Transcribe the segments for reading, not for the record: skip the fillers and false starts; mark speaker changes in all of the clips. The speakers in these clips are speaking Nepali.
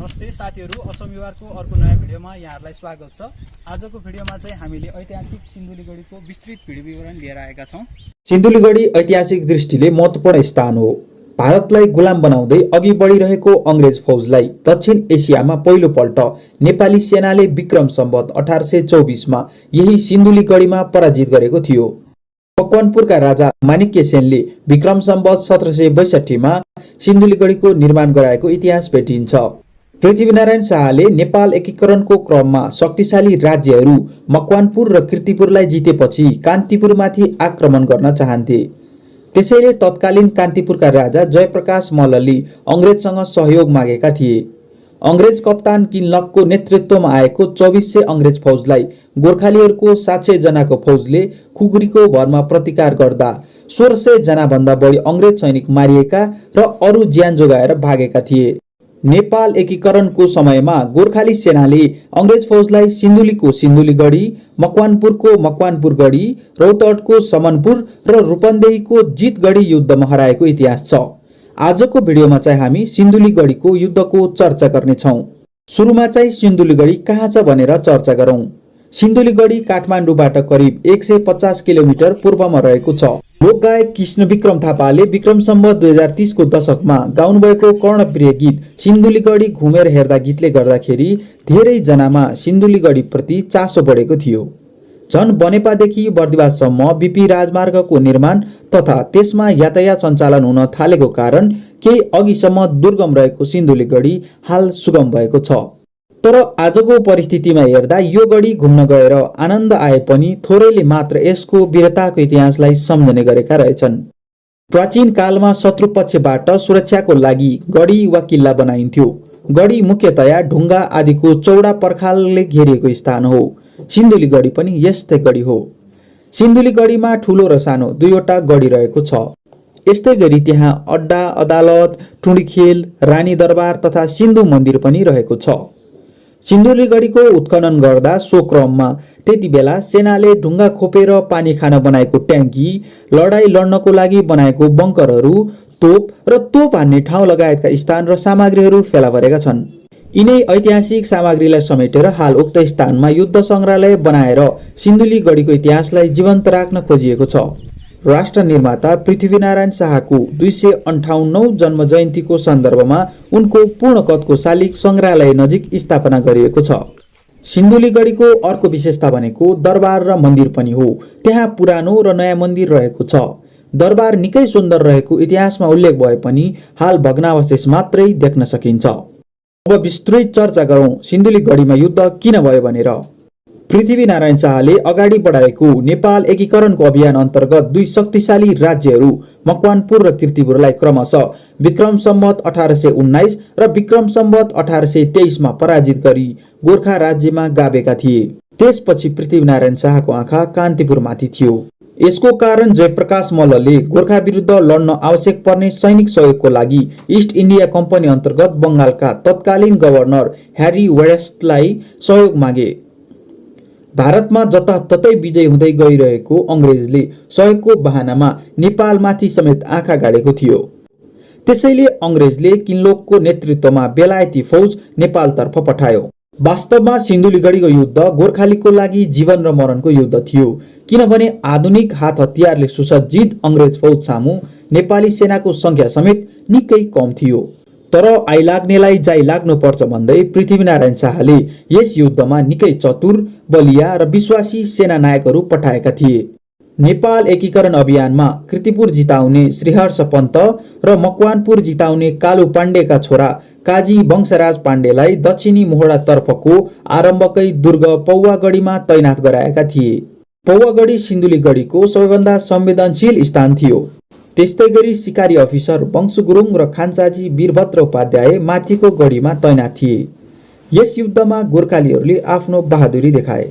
Speaker 1: नमस्ते साथीहरु, असम युवारको अर्को नयाँ भिडियोमा यहाँहरुलाई स्वागत छ। आजको भिडियोमा चाहिँ हामीले ऐतिहासिक सिन्धुलीगढीको विस्तृत भिडियो विवरण लिएर आएका छौं।
Speaker 2: सिन्धुलीगढी ऐतिहासिक दृष्टिले महत्त्वपूर्ण स्थान हो। भारतलाई गुलाम बनाउँदै अघि बढिरहेको अंग्रेज फौजलाई दक्षिण एसियामा पहिलोपल्ट नेपाली सेनाले विक्रम सम्वत 1824 मा यही सिन्धुलीगढीमा पराजित गरेको थियो। मकवानपुरका राजा माणिक्य सेनले विक्रम सम्वत 1762 मा सिन्धुलीगढीको निर्माण गराएको इतिहास भेटिन्छ। पृथ्वीनारायण शाहले नेपाल एकीकरणको क्रममा शक्तिशाली राज्यहरू मकवानपुर र कीर्तिपुरलाई जितेपछि कान्तिपुरमाथि आक्रमण गर्न चाहन्थे। त्यसैले तत्कालीन कान्तिपुरका राजा जयप्रकाश मल्लले अंग्रेजसँग सहयोग मागेका थिए। अंग्रेज कप्तान किनलकको नेतृत्वमा आएको 2400 अंग्रेज फौजलाई गोर्खालीहरूको 700 जनाको फौजले खुकुरीको भरमा प्रतिकार गर्दा 1600 जना भन्दा बढी अंग्रेज सैनिक मारिएका र अरु ज्यान जोगाएर भागेका थिए। नेपाल एकीकरणको समयमा गोर्खाली सेनाले अंग्रेज फौजलाई सिन्धुलीको सिन्धुलीगढी, मकवानपुरको मकवानपुरगढी, रौतहटको समनपुर र रूपन्देहीको जितगढी युद्धमा हराएको इतिहास छ। आजको भिडियोमा चाहिँ हामी सिन्धुलीगढीको युद्धको चर्चा गर्नेछौं। सुरुमा चाहिँ सिन्धुलीगढी कहाँ छ भनेर चर्चा गरौं। सिन्धुलीगढी काठमाडौँबाट करिब 150 किलोमिटर पूर्वमा रहेको छ। लोकगायक कृष्ण विक्रम थापाले विक्रम सम्वत 2030 को दशकमा गाउनुभएको कर्णप्रिय गीत सिन्धुलीगढी घुमेर हेर्दा गीतले गर्दाखेरि धेरै जनामा सिन्धुलीगढी प्रति चासो बढेको थियो। झन बनेपादेखि बर्दिवाससम्म बीपी राजमार्गको निर्माण तथा त्यसमा यातायात सञ्चालन हुन थालेको कारण केही अघिसम्म दुर्गम रहेको सिन्धुलीगढी हाल सुगम भएको छ। तर आजको परिस्थितिमा हेर्दा यो गढी घुम्न गएर आनन्द आए पनि थोरैले मात्र यसको वीरताको इतिहासलाई सम्झने गरेका रहेछन्। प्राचीन कालमा शत्रु पक्षबाट सुरक्षाको लागि गढी वा किल्ला बनाइन्थ्यो। गढी मुख्यतया ढुङ्गा आदिको चौडा पर्खालले घेरिएको स्थान हो। सिन्धुलीगढी पनि यस्तै गढी हो। सिन्धुलीगढीमा ठूलो र सानो दुईवटा गढी रहेको छ। यस्तै गरी त्यहाँ अड्डा, अदालत, टुँडीखेल, रानी दरबार तथा सिन्धु मन्दिर पनि रहेको छ। सिन्धुलीगढीको उत्खनन गर्दा सो क्रममा त्यति बेला सेनाले ढुङ्गा खोपेर पानी खान बनाएको ट्याङ्की, लडाई लड्नको लागि बनाएको बङ्करहरू, तोप र तोप हान्ने ठाउँ लगायतका स्थान र सामग्रीहरू फेला परेका छन्। यिनै ऐतिहासिक सामग्रीलाई समेटेर हाल उक्त स्थानमा युद्ध संग्रहालय बनाएर सिन्धुलीगढीको इतिहासलाई जीवन्त राख्न खोजिएको छ। राष्ट्र निर्माता पृथ्वीनारायण शाहको 258औं जन्म जयन्तीको सन्दर्भमा उनको पूर्णकदको शालिग संग्रहालय नजिक स्थापना गरिएको छ। सिन्धुलीगढीको अर्को विशेषता भनेको दरबार र मन्दिर पनि हो। त्यहाँ पुरानो र नयाँ मन्दिर रहेको छ। दरबार निकै सुन्दर रहेको इतिहासमा उल्लेख भए पनि हाल भग्नावशेष मात्रै देख्न सकिन्छ। अब विस्तृत चर्चा गरौं सिन्धुलीगढीमा युद्ध किन भयो भनेर। पृथ्वीनारायण शाहले अगाडि बढाएको नेपाल एकीकरणको अभियान अन्तर्गत दुई शक्तिशाली राज्यहरू मकवानपुर र कीर्तिपुरलाई क्रमशः विक्रम सम्वत 1819 र विक्रम सम्वत 1823 मा पराजित गरी गोर्खा राज्यमा गाभेका थिए। त्यसपछि पृथ्वीनारायण शाहको आँखा कान्तिपुरमाथि थियो। यसको कारण जयप्रकाश मल्लले गोर्खा विरुद्ध लड्न आवश्यक पर्ने सैनिक सहयोगको लागि इस्ट इन्डिया कम्पनी अन्तर्गत बंगालका तत्कालीन गभर्नर ह्यारी वेस्टलाई सहयोग मागे। भारतमा जताततै विजय हुँदै गइरहेको अंग्रेजले सहयोगको बहानामा नेपालमाथि समेत आँखा गाडेको थियो। त्यसैले अंग्रेजले किनलोकको नेतृत्वमा बेलायती फौज नेपालतर्फ पठायो। वास्तवमा सिन्धुलीगढीको युद्ध गोर्खालीको लागि जीवन र मरणको युद्ध थियो, किनभने आधुनिक हात हतियारले सुसज्जित अंग्रेज फौज सामु नेपाली सेनाको संख्या समेत निकै कम थियो। तर आइलाग्नेलाई जाइ लाग्नुपर्छ भन्दै पृथ्वीनारायण शाहले यस युद्धमा निकै चतुर, बलिया र विश्वासी सेनानायकहरू पठाएका थिए। नेपाल एकीकरण अभियानमा कीर्तिपुर जिताउने श्रीहर्ष पन्त र मकवानपुर जिताउने कालु पाण्डेका छोरा काजी वंशराज पाण्डेलाई दक्षिणी मोहडा तर्फको आरम्भकै दुर्ग पौवागढीमा तैनाथ गराएका थिए। पौवागढी सिन्धुलीगढीको सबैभन्दा संवेदनशील स्थान थियो। त्यस्तै गरी सिकारी अफिसर वंशु गुरुङ र खान्चाजी वीरभद्र उपाध्याय माथिको गढीमा तैनाथ थिए। यस युद्धमा गोर्खालीहरूले आफ्नो बहादुरी देखाए।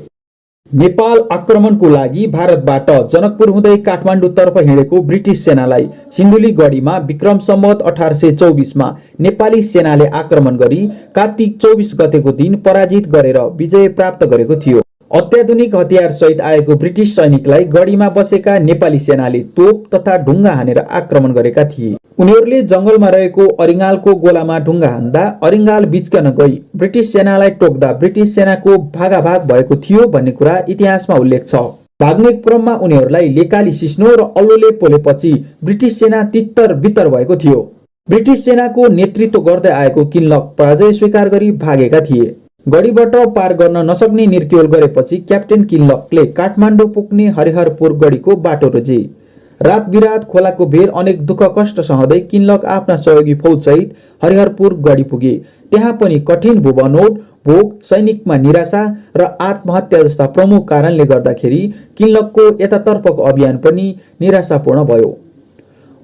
Speaker 2: नेपाल आक्रमणको लागि भारतबाट जनकपुर हुँदै काठमाडौँतर्फ हिँडेको ब्रिटिस सेनालाई सिन्धुलीगढीमा विक्रम सम्वत 1824 मा नेपाली सेनाले आक्रमण गरी कार्तिक 24 गतेको दिन पराजित गरेर विजय प्राप्त गरेको थियो। अत्याधुनिक हतियार सहित आएको ब्रिटिस सैनिकलाई गढीमा बसेका नेपाली सेनाले तोप तथा ढुङ्गा हानेर आक्रमण गरेका थिए। उनीहरूले जंगलमा रहेको अरिङ्गालको गोलामा ढुङ्गा हान्दा अरिङ्गाल बिच्कन गई ब्रिटिस सेनालाई टोक्दा ब्रिटिस सेनाको भागाभाग भएको थियो भन्ने कुरा इतिहासमा उल्लेख छ। भाग्ने क्रममा उनीहरूलाई लेकाली सिस्नो र अल्लोले पोलेपछि ब्रिटिस सेना तित्तर बित्तर भएको थियो। ब्रिटिस सेनाको नेतृत्व गर्दै आएको किनलक पराजय स्वीकार गरी भागेका थिए। गढीबाट पार गर्न नसक्ने निर्क्युल गरेपछि क्याप्टेन किनलकले काठमाडौँ पुग्ने हरिहरपुर गढीको बाटो रोजे। रात बिरात खोलाको बेर अनेक दुःख कष्ट सहँदै किनलक आफ्ना सहयोगी फौजसहित हरिहरपुर गढी पुगे। त्यहाँ पनि कठिन भूबनोट, भोक, सैनिकमा निराशा र आत्महत्या जस्ता प्रमुख कारणले गर्दाखेरि किनलकको यतातर्फको अभियान पनि निराशापूर्ण भयो।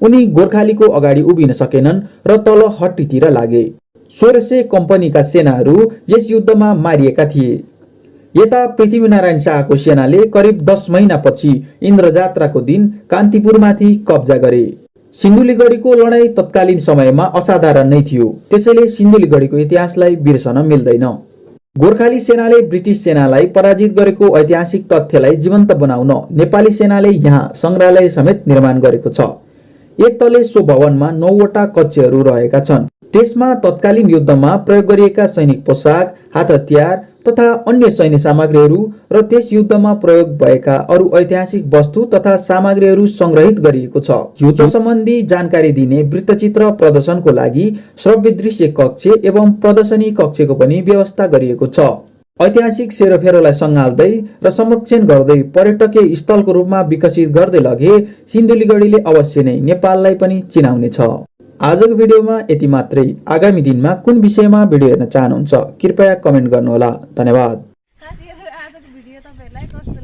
Speaker 2: उनी गोर्खालीको अगाडि उभिन सकेनन् र तल हट्टीतिर लागे। 1600 कम्पनीका सेनाहरू यस युद्धमा मारिएका थिए। यता पृथ्वीनारायण शाहको सेनाले करिब 10 महिनापछि इन्द्रजात्राको दिन कान्तिपुरमाथि कब्जा गरे। सिन्धुलीगढीको लडाईँ तत्कालीन समयमा असाधारण नै थियो, त्यसैले सिन्धुलीगढीको इतिहासलाई बिर्सन मिल्दैन। गोर्खाली सेनाले ब्रिटिस सेनालाई पराजित गरेको ऐतिहासिक तथ्यलाई जीवन्त बनाउन नेपाली सेनाले यहाँ संग्रहालय समेत निर्माण गरेको छ। एक तले सो भवनमा 9 वटा कक्षहरू रहेका छन्। त्यसमा तत्कालीन युद्धमा प्रयोग गरिएका सैनिक पोसाक, हात हतियार तथा अन्य सैन्य सामग्रीहरू र त्यस युद्धमा प्रयोग भएका अरू ऐतिहासिक वस्तु तथा सामग्रीहरू संग्रहित गरिएको छ। युद्ध सम्बन्धी जानकारी दिने वृत्तचित्र प्रदर्शनको लागि श्रव्य दृश्य कक्ष एवं प्रदर्शनी कक्षको पनि व्यवस्था गरिएको छ। ऐतिहासिक सेरोफेरोलाई सङ्घाल्दै र संरक्षण गर्दै पर्यटकीय स्थलको रूपमा विकसित गर्दै लगे सिन्धुलीगढीले अवश्य नै नेपाललाई पनि चिनाउनेछ। आजको भिडियोमा यति मात्रै। आगामी दिनमा कुन विषयमा भिडियो हेर्न चाहनुहुन्छ कृपया कमेन्ट गर्नुहोला। धन्यवाद।
Speaker 3: साथीहरु, आजको भिडियो तपाईहरुलाई कस्तो